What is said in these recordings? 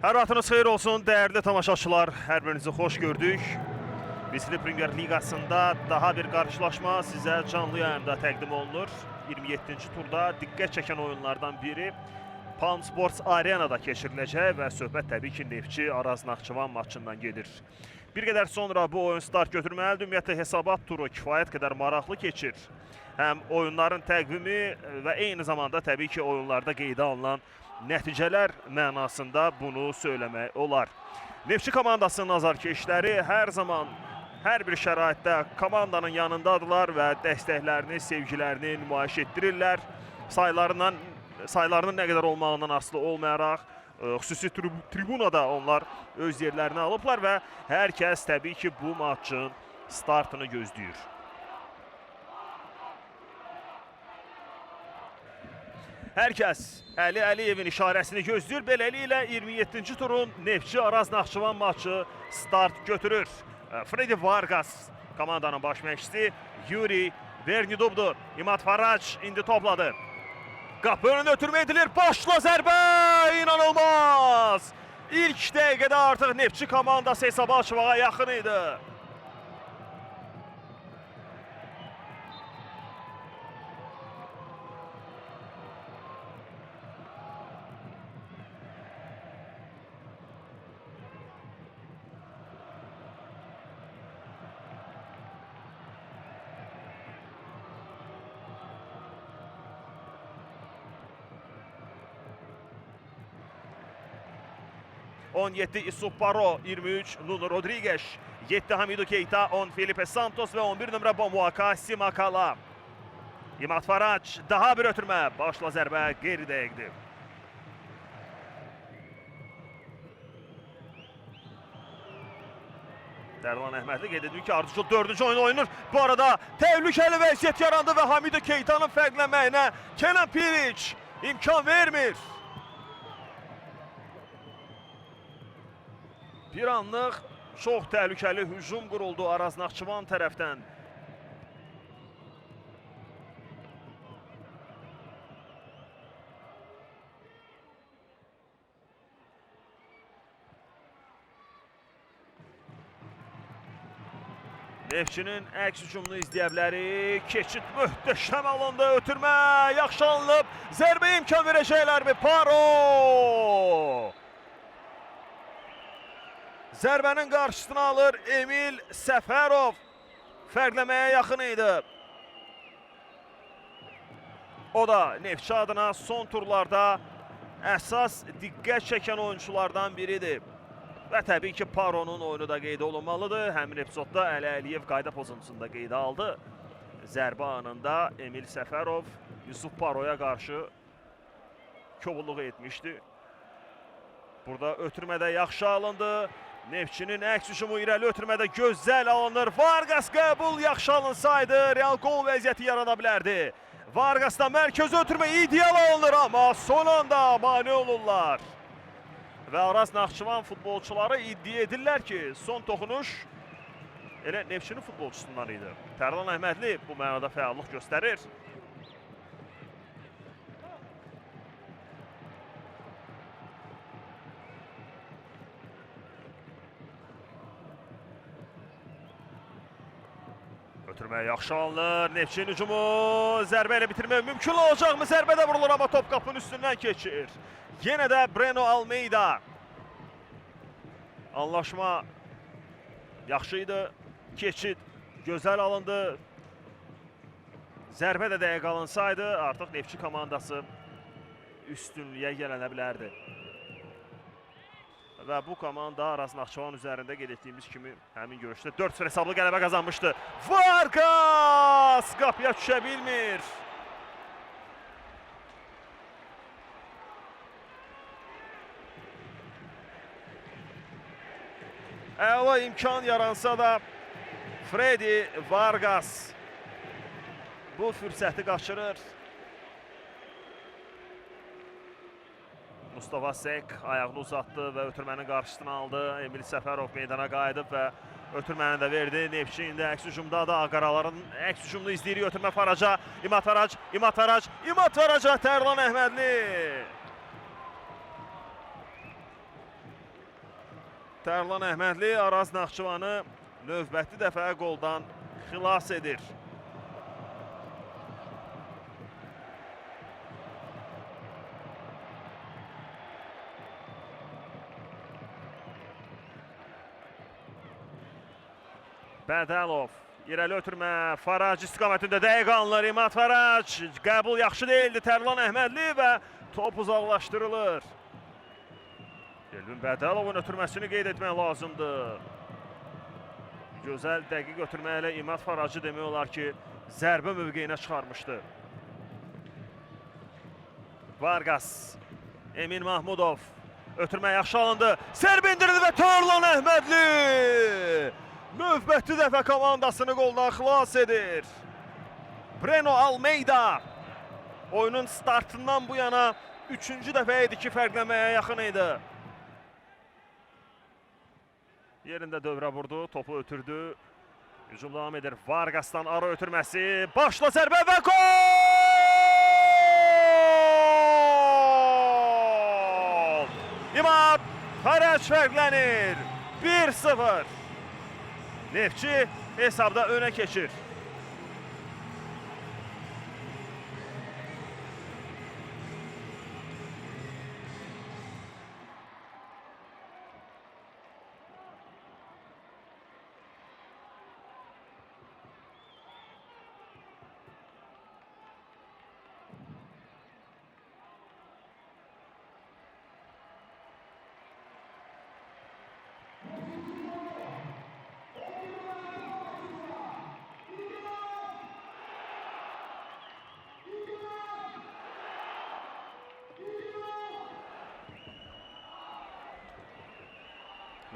Hər vaxtınız xeyir olsun, dəyərli tamaşaçılar. Hər birinizi xoş gördük. Misri Premyer Liqasında daha bir qarşılaşma sizə canlı yayında təqdim olunur. 27-ci turda diqqət çəkən oyunlardan biri Palm Sports Arenada keçiriləcək və söhbət təbii ki, Neftçi Araz Naxçıvan maçından gedir. Bir qədər sonra bu oyun start götürməlidir. Ümumiyyətlə hesabat turu kifayət qədər maraqlı keçir. Həm oyunların təqvimi və eyni zamanda təbii ki, oyunlarda qeydə alınan nəticələr mənasında bunu söyləmək olar. Neftçi komandasının azarkeşləri hər zaman, hər bir şəraitdə komandanın yanındadırlar və dəstəklərini, sevgilərini nümayiş etdirirlər. Saylarının nə qədər olmağından asılı olmayaraq, xüsusi tribunada onlar öz yerlərini alıblar və hər kəs təbii ki, bu maçın startını gözləyir. Hər kəs Əli Əliyevin işarəsini gözləyir. Beləliklə 27-ci turun Neftçi Araz Naxçıvan maçı start götürür. Freddy Vargas komandanın baş məşqçisi, Yuri Vernidubdur. İmad Farac indi topladı. Qapı önünə ötürmə edilir. Başla zərbə! İnanılmaz! İlk dəqiqədə artıq Neftçi komandası hesabı açmağa yaxın idi. On 7 Isuf Baro, 23 Nuno Rodrigues, 7 Hamidu Keita, 10 Felipe Santos və 11 nömrə Bomuaka Simakala. İmad Farac daha bir ötürmə, başla zərbə qeyri dəqiqdir. Tərlan Əhmədli qeyd edir ki, ardıcıl 4-cü oyun oynanır. Bu arada təhlükəli vəziyyət yarandı və Hamidu Keitanın fərqlənməyinə Kenan Piric imkan vermir. Bir anlıq çox təhlükəli hücum quruldu Araz Naxçıvan tərəfdən. Neftçinin əks hücumunu izləyə bilərik. Keçid möhtəşəm alındı, ötürmə yaxşı alınıb. Zərbə imkan verəcəklərmi? Paro! Zərbənin qarşısını alır Emil Səfərov. Fərqləməyə yaxın idi. O da Neftçi adına son turlarda əsas diqqət çəkən oyunculardan biridir. Və təbii ki, Paro'nun oyunu da qeydə olunmalıdır. Həmin epizodda Əli Əliyev qayda pozuntusunda qeydə aldı. Zərbə anında Emil Səfərov Yusuf Paro'ya qarşı kobulluq etmişdi. Burada ötürmədə yaxşı alındı. Neftçinin əks hücumu irəli ötürmədə gözəl alınır. Vargas qəbul yaxşı alınsaydı real gol vəziyyəti yarada bilərdi. Vargas'da mərkəz ötürmə ideal alınır, amma son anda mane olurlar. Və Araz Naxçıvan futbolçuları iddia edirlər ki, son toxunuş elə Neftçinin futbolçusundan idi. Tərlan Əhmədli bu mənada fəallıq göstərir. Ötürmə yaxşı alınır. Neftçinin hücumu zərbə ilə bitirmək mümkün olacaqmı? Zərbə də vurulur, amma top qapının üstündən keçir. Yenə də Breno Almeida. Anlaşma yaxşı idi. Keçid gözəl alındı. Zərbə də dəqiq alınsaydı artıq Neftçi komandası üstünlüyə gələnə bilərdi. Və bu komanda Araz Naxçıvan üzərində qeyd etdiyimiz kimi həmin görüşdə 4-0 hesablı qələbə qazanmışdı. Vargas qapıya düşə bilmir. Əla imkan yaransa da Freddy Vargas bu fürsəti qaçırır. Mustafa Sek ayağını uzatdı və ötürmənin qarşısını aldı. Emil Səfərov meydana qayıdıb və ötürməni də verdi. Neftçi indi əks hücumda da Ağqaraların əks hücumunu izləyirik. Ötürmə Faraca, İmad Faraca, Tərlan Əhmədli. Tərlan Əhmədli Araz Naxçıvanı növbəti dəfə qoldan xilas edir. Bədəlov, irəli ötürmə, Farac istiqamətində dəqiq anlar, İmad Farac, qəbul yaxşı deyildi Tərlan Əhmədli və top uzaqlaşdırılır. Elvin Bədəlovun ötürməsini qeyd etmək lazımdır. Gözəl dəqiq ötürməklə İmad Faracı demək olar ki, zərbə mövqeyinə çıxarmışdı. Vargas, Emin Mahmudov, ötürmə yaxşı alındı, sərb indirildi və Tərlan Əhmədli növbəti dəfə komandasını qoldan xilas edir. Breno Almeida oyunun startından bu yana 3-cü dəfə idi ki, fərqləməyə yaxın idi. Yerində dövrə vurdu, topu ötürdü. Hücum davam edir. Vargas'dan ara ötürməsi. Başla zərbə və gol! İmad Farac fərqlənir. 1-0. Neftçi hesabda önə keçir.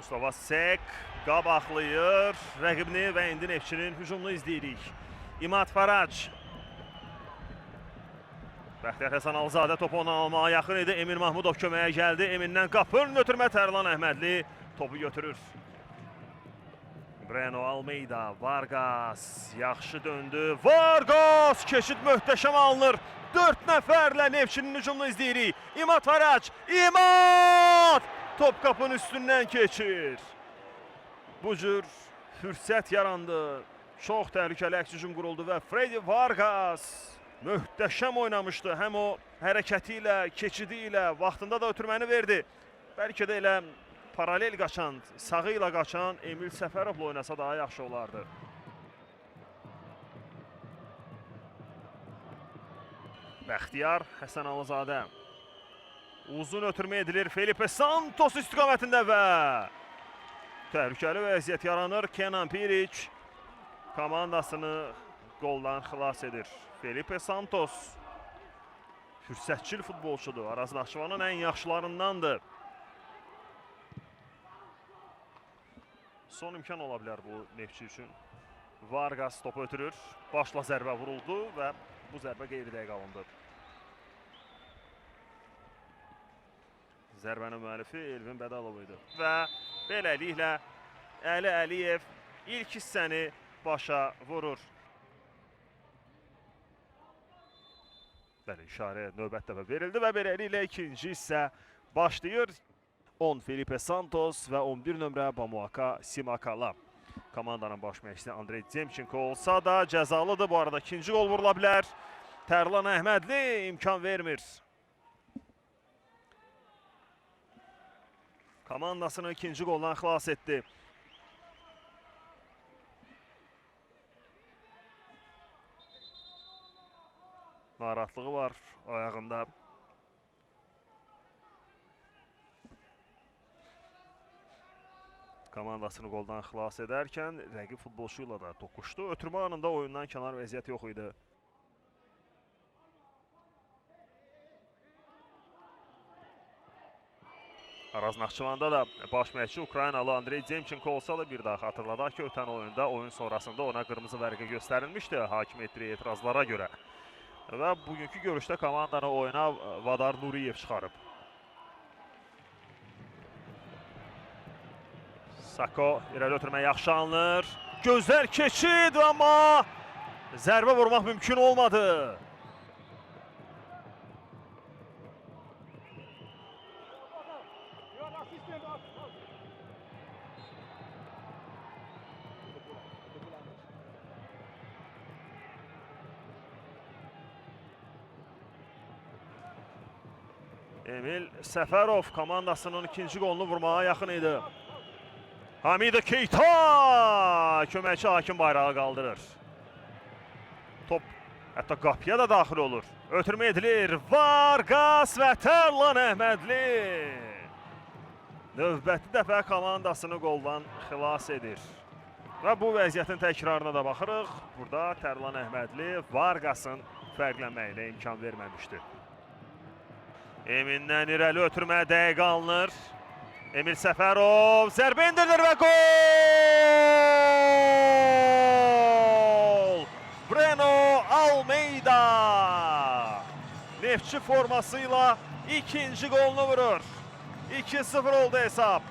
Mustafa Sek qabaqlayır rəqibini və indi Neftçinin hücumunu izləyirik. İmad Farac. Bəxtiyar Həsənalzadə topu ona almağa yaxın idi. Emin Mahmudov köməyə gəldi. Emindən qapın ötürmə Tərlan Əhmədli topu götürür. Breno Almeida, Vargas yaxşı döndü. Vargas keçid möhtəşəm alınır. 4 nəfərlə Neftçinin hücumunu izləyirik. İmad Farac, İmad! Top qapının üstündən keçir. Bu cür fürsət yarandı. Çox təhlükəli əks hücum quruldu və Freddy Vargas möhtəşəm oynamışdı. Həm o hərəkəti ilə, keçidi ilə vaxtında da ötürməni verdi. Bəlkə də elə paralel qaçan, sağı ilə qaçan Emil Səfərovla oynasa daha yaxşı olardı. Bəxtiyar Həsənalzadə. Uzun ötürmə edilir Felipe Santos istiqamətində və təhlükəli vəziyyət yaranır. Kenan Piric komandasını qoldan xilas edir. Felipe Santos fürsətçil futbolçudur. Araz Naxçıvanın ən yaxşılarındandır. Son imkan ola bilər bu Neftçi üçün. Vargas topu ötürür. Başla zərbə vuruldu və bu zərbə qeyri-dəqiq alındı. Zərbənin müəllifi Elvin Bədəlov idi. Və beləliklə Əli Əliyev ilk hissəni başa vurur. Bəli, işarə növbət dəfə verildi və beləliklə ikinci hissə başlayır. 10 Felipe Santos və 11 nömrə Bamuaka Simakala. Komandanın baş məşqçisi Andrey Demchenko olsa da cəzalıdır. Bu arada ikinci gol vurula bilər. Tərlan Əhmədli imkan vermir. Komandasını ikinci qoldan xilas etdi. Narahatlığı var ayağında. Komandasını qoldan xilas edərkən rəqib futbolçu ilə də toqquşdu. Ötürmə anında oyundan kənar vəziyyət yox idi. Araz Naxçıvanda da baş məşqçi Ukraynalı Andrey Demchenko olsa da bir daha xatırladaq ki, ötən oyunda oyun sonrasında ona qırmızı vərəqə göstərilmişdi hakim etdiyi etirazlara görə. Və bugünkü görüşdə komandanı oyuna Vadar Nuriyev çıxarıb. Sako irəli ötürmə yaxşı alınır. Gözəl keçid, amma zərbə vurmaq mümkün olmadı. Emil Səfərov komandasının ikinci qolunu vurmağa yaxın idi. Hamidə Keyta köməkçi hakim bayrağı qaldırır. Top hətta qapıya da daxil olur. Ötürmə edilir. Vargas və Tərlan Əhmədli növbəti dəfə komandasını qoldan xilas edir. Və bu vəziyyətin təkrarına da baxırıq. Burada Tərlan Əhmədli Vargasın fərqlənməyinə imkan verməmişdi. Emin'dən irəli ötürmə dəqiqə alınır. Emil Səfərov zərbə indirilir və gol! Breno Almeida Neftçi formasıyla ikinci golunu vurur. 2-0 oldu hesab.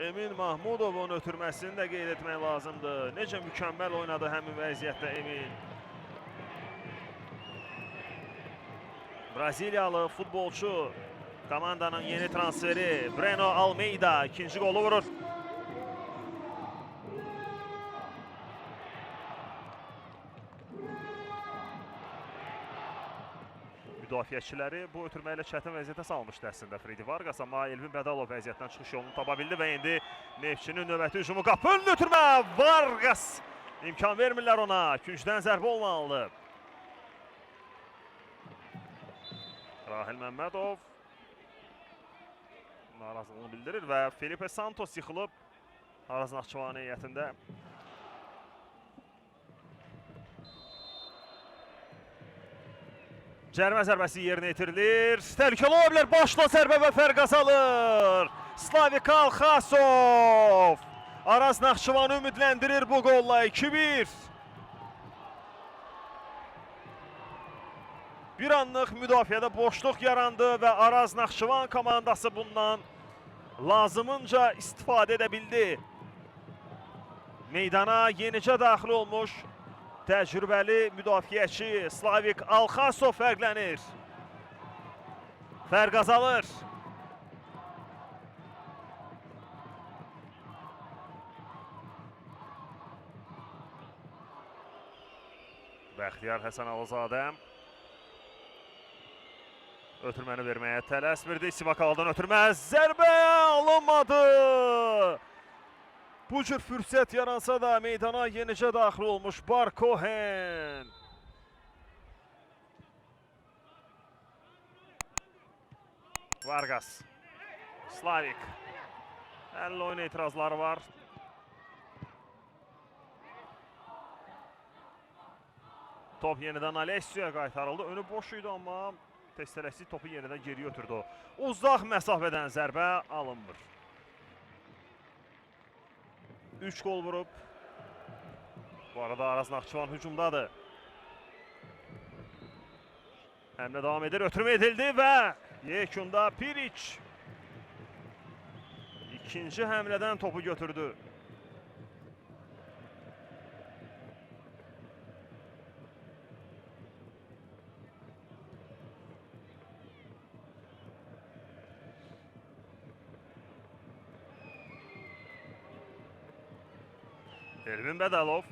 Emin Mahmudovun ötürməsini də qeyd etmək lazımdır. Necə mükəmməl oynadı həmin vəziyyətdə Emin. Braziliyalı futbolçu komandanın yeni transferi Breno Almeida ikinci golu vurur. Müdafiəçiləri bu ötürməklə çətin vəziyyətə salmışdı əslində Fredi Vargas, amma Elvin Bədalov vəziyyətdən çıxış yolunu tapa bildi və indi Neftçinin növbəti hücumu qapı önünü ötürmə. Vargas imkan vermirlər ona. Küncdən zərbə olmalıdır. Rahil Məmmədov narazılığını bildirir və Felipe Santos yıxılıb Araz Naxçıvan heyətində. Cərimə zərbəsi yerinə yetirilir. Təhlükəli ola bilər. Başla zərbə və fərq azalır. Slavik Alxasov Araz Naxçıvanı ümidləndirir bu qolla. 2-1. Bir anlıq müdafiədə boşluq yarandı və Araz Naxçıvan komandası bundan lazımınca istifadə edə bildi. Meydana yenicə daxil olmuş təcrübəli müdafiəçi Slavik Alxasov fərqlənir. Fərq azalır. Bəxtiyar Həsənalızadə ötürməni verməyə tələsmirdi. Sivakaldan ötürmə, zərbə alınmadı. Bu cür fürsət yaransa da meydana yenicə daxil olmuş Barkohen. Vargas. Slavik. Əlli oyun etirazları var. Top yenidən Alessio'ya qaytarıldı. Önü boş idi, amma Testələsi topu yenidən geri ötürdü. Uzaq məsafədən zərbə alınmır. 3 gol vurub. Bu arada Araz Naxçıvan hücumdadır. Həmlə davam edir, ötürmə edildi və yekunda Piric ikinci həmlədən topu götürdü. Elvin Bədalov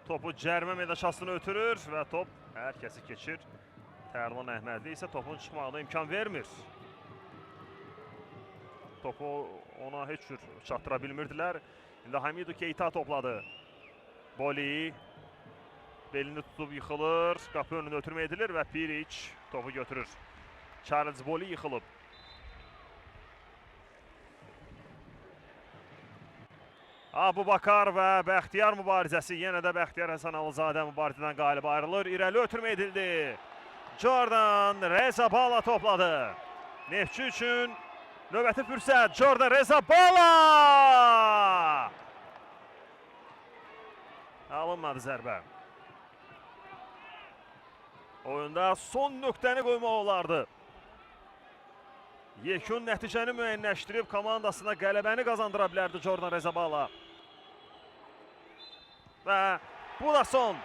topu cərimə meydançasına ötürür və top hər kəsi keçir. Tərlan Əhmədli isə topun çıxmağına imkan vermir. Topu ona heç cür çatdıra bilmirdilər. İndi Hamidə Keyta topladı. Boli belini tutub yıxılır. Qapı önünü ötürmə edilir və Piric topu götürür. Charles Boli yıxılıb. Abu Bakar və Bəxtiyar mübarizəsi. Yenə də Bəxtiyar Həsənalızadə mübarizədən qalib ayrılır. İrəli ötürmə edildi. Jordan Rezabala topladı. Neftçi üçün növbəti fürsət. Jordan Rezabala! Alınmadı zərbə. Oyunda son nöqtəni qoymaq olardı. Yekun nəticəni müəyyənləşdirib komandasına qələbəni qazandıra bilərdi Jordan Rezabala. Və bu da son.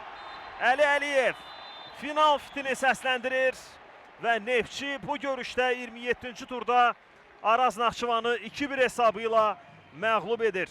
Əli Əliyev final fitini səsləndirir və Neftçi bu görüşdə 27-ci turda Araz Naxçıvanı 2-1 hesabı ilə məğlub edir.